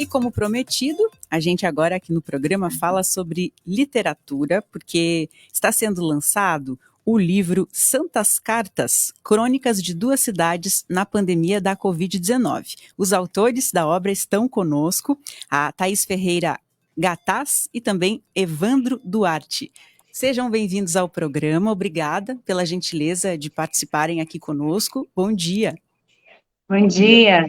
E como prometido, a gente agora aqui no programa fala sobre literatura, porque está sendo lançado o livro Santas Cartas, Crônicas de Duas Cidades na Pandemia da Covid-19. Os autores da obra estão conosco, a Thaís Ferreira Gataz e também Evandro Duarte. Sejam bem-vindos ao programa, obrigada pela gentileza de participarem aqui conosco. Bom dia. Bom dia.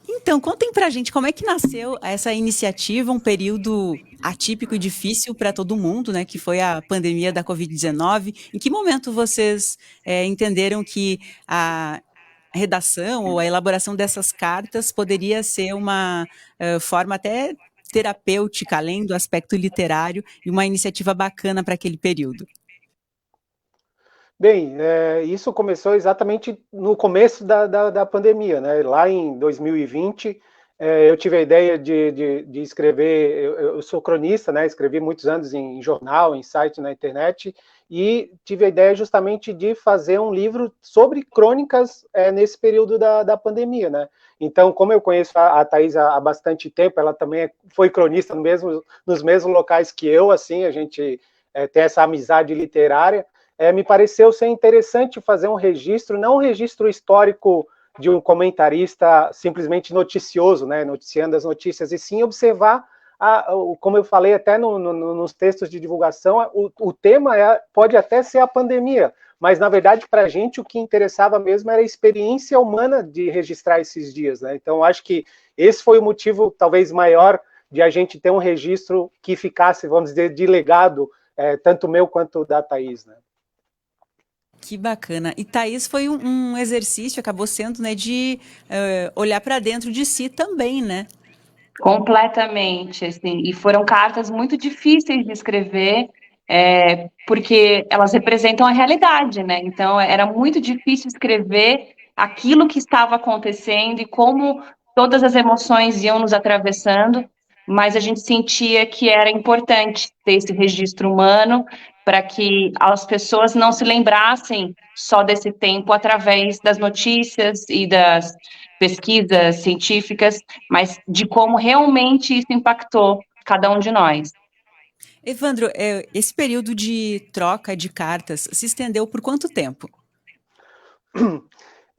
Então, contem pra gente como é que nasceu essa iniciativa, um período atípico e difícil para todo mundo, né, que foi a pandemia da Covid-19. Em que momento vocês entenderam que a redação ou a elaboração dessas cartas poderia ser uma forma até terapêutica, além do aspecto literário, e uma iniciativa bacana para aquele período? Bem, isso começou exatamente no começo da pandemia, né? Lá em 2020, eu tive a ideia de escrever, eu sou cronista, né? Escrevi muitos anos em jornal, em site na internet, e tive a ideia justamente de fazer um livro sobre crônicas nesse período da pandemia, né? Então, como eu conheço a Thaís há bastante tempo, ela também foi cronista nos mesmos locais que eu, assim, a gente tem essa amizade literária. Me pareceu ser interessante fazer um registro, não um registro histórico de um comentarista simplesmente noticioso, né, noticiando as notícias, e sim observar, como eu falei até nos textos de divulgação, o tema pode até ser a pandemia, mas na verdade para a gente o que interessava mesmo era a experiência humana de registrar esses dias, né? Então acho que esse foi o motivo talvez maior de a gente ter um registro que ficasse, vamos dizer, de legado, tanto meu quanto da Thaís, né? Que bacana. E Thaís, foi um exercício, acabou sendo, né, de olhar para dentro de si também, né? Completamente, assim, e foram cartas muito difíceis de escrever, porque elas representam a realidade, né? Então, era muito difícil escrever aquilo que estava acontecendo e como todas as emoções iam nos atravessando, mas a gente sentia que era importante ter esse registro humano para que as pessoas não se lembrassem só desse tempo através das notícias e das pesquisas científicas, mas de como realmente isso impactou cada um de nós. Evandro, esse período de troca de cartas se estendeu por quanto tempo?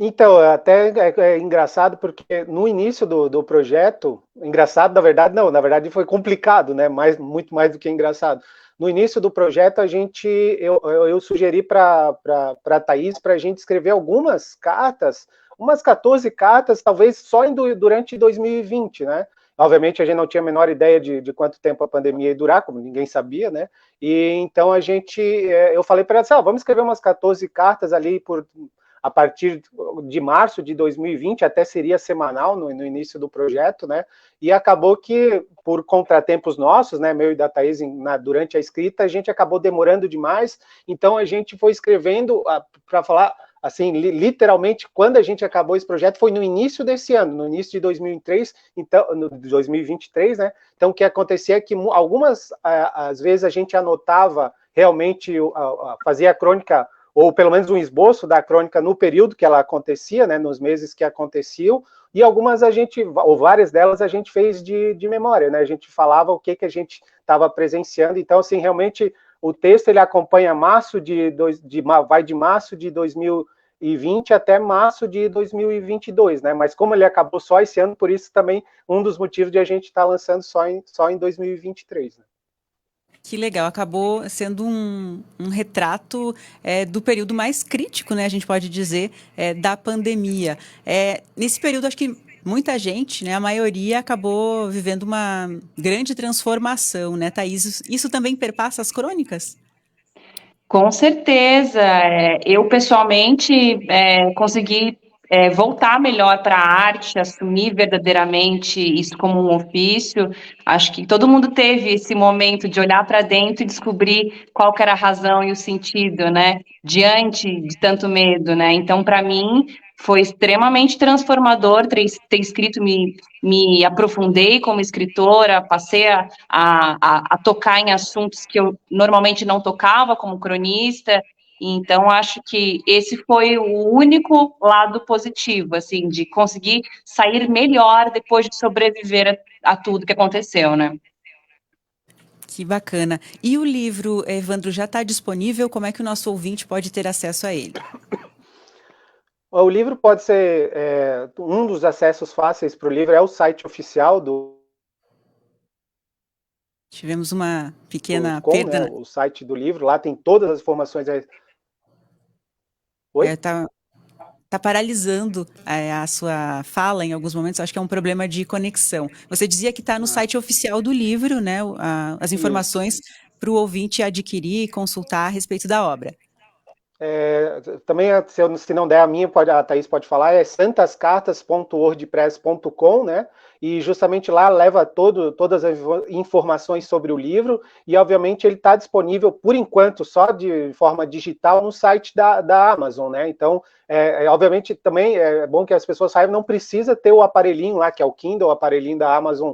Então, até é engraçado porque no início do projeto, engraçado na verdade não, na verdade foi complicado, né? Muito mais do que engraçado. No início do projeto, eu sugeri para a Thaís para a gente escrever algumas cartas, umas 14 cartas, talvez só durante 2020, né? Obviamente a gente não tinha a menor ideia de quanto tempo a pandemia ia durar, como ninguém sabia, né? E então eu falei para ela assim, vamos escrever umas 14 cartas ali a partir de março de 2020, até seria semanal no início do projeto, né? E acabou que, por contratempos nossos, né, meu e da Thaís, durante a escrita, a gente acabou demorando demais, então a gente foi escrevendo, para falar assim, literalmente, quando a gente acabou esse projeto, foi no início desse ano, no início de 2003, então, no 2023, né? Então, o que acontecia é que algumas, às vezes, a gente anotava realmente, fazia a crônica, ou pelo menos um esboço da crônica no período que ela acontecia, né, nos meses que aconteciam, e algumas ou várias delas a gente fez de memória, né, a gente falava o que a gente estava presenciando, então, assim, realmente, o texto, ele acompanha vai de março de 2020 até março de 2022, né, mas como ele acabou só esse ano, por isso também um dos motivos de a gente estar lançando só em 2023, né. Que legal, acabou sendo um retrato do período mais crítico, né, a gente pode dizer, da pandemia. Nesse período, acho que muita gente, né, a maioria, acabou vivendo uma grande transformação, né, Thaís? Isso também perpassa as crônicas? Com certeza. Eu, pessoalmente, consegui voltar melhor para a arte, assumir verdadeiramente isso como um ofício. Acho que todo mundo teve esse momento de olhar para dentro e descobrir qual que era a razão e o sentido, né? Diante de tanto medo, né? Então, para mim, foi extremamente transformador ter escrito, me aprofundei como escritora, passei a tocar em assuntos que eu normalmente não tocava como cronista, Então, acho que esse foi o único lado positivo, assim, de conseguir sair melhor depois de sobreviver a tudo que aconteceu, né? Que bacana. E o livro, Evandro, já está disponível? Como é que o nosso ouvinte pode ter acesso a ele? O livro pode ser, um dos acessos fáceis para o livro é o site oficial do Tivemos uma pequena Com, né, perda. o site do livro, lá tem todas as informações. Oi? Tá paralisando a sua fala em alguns momentos, acho que é um problema de conexão. Você dizia que está no site oficial do livro, né, as Isso. informações para o ouvinte adquirir e consultar a respeito da obra. Também, se não der a minha, a Thaís pode falar, é santascartas.wordpress.com, né? E justamente lá leva todas as informações sobre o livro e, obviamente, ele está disponível, por enquanto, só de forma digital no site da Amazon, né? Então, obviamente, também é bom que as pessoas saibam, não precisa ter o aparelhinho lá, que é o Kindle, o aparelhinho da Amazon,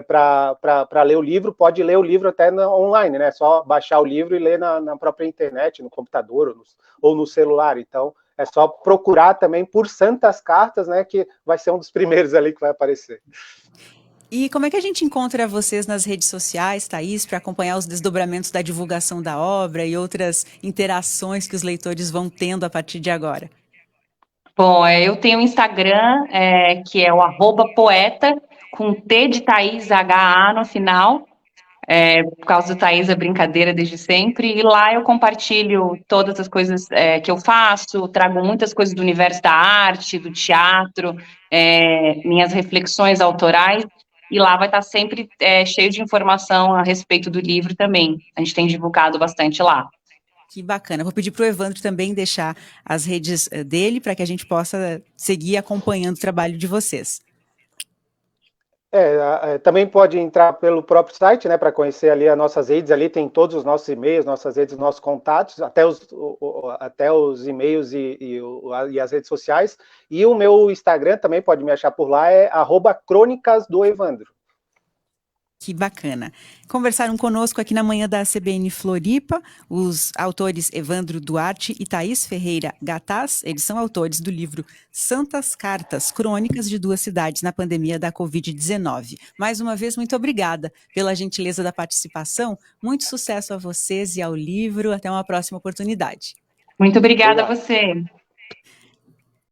para ler o livro, pode ler o livro até online, né? Só baixar o livro e ler na própria internet, no computador ou no celular. Então, é só procurar também por Santas Cartas, né? Que vai ser um dos primeiros ali que vai aparecer. E como é que a gente encontra vocês nas redes sociais, Thaís, para acompanhar os desdobramentos da divulgação da obra e outras interações que os leitores vão tendo a partir de agora? Bom, eu tenho um Instagram, que é o @poeta, com T de Thaís, H-A no final, por causa do Thaís é brincadeira desde sempre, e lá eu compartilho todas as coisas que eu faço, trago muitas coisas do universo da arte, do teatro, minhas reflexões autorais, e lá vai estar sempre cheio de informação a respeito do livro também. A gente tem divulgado bastante lá. Que bacana. Vou pedir para o Evandro também deixar as redes dele para que a gente possa seguir acompanhando o trabalho de vocês. Também pode entrar pelo próprio site, né, para conhecer ali as nossas redes, ali tem todos os nossos e-mails, nossas redes, nossos contatos, até os e-mails e as redes sociais, e o meu Instagram também pode me achar por lá, é @crônicasdoevandro. Que bacana. Conversaram conosco aqui na manhã da CBN Floripa os autores Evandro Duarte e Thaís Ferreira Gataz. Eles são autores do livro Santas Cartas, Crônicas de Duas Cidades na Pandemia da Covid-19. Mais uma vez, muito obrigada pela gentileza da participação. Muito sucesso a vocês e ao livro. Até uma próxima oportunidade. Muito obrigada a você.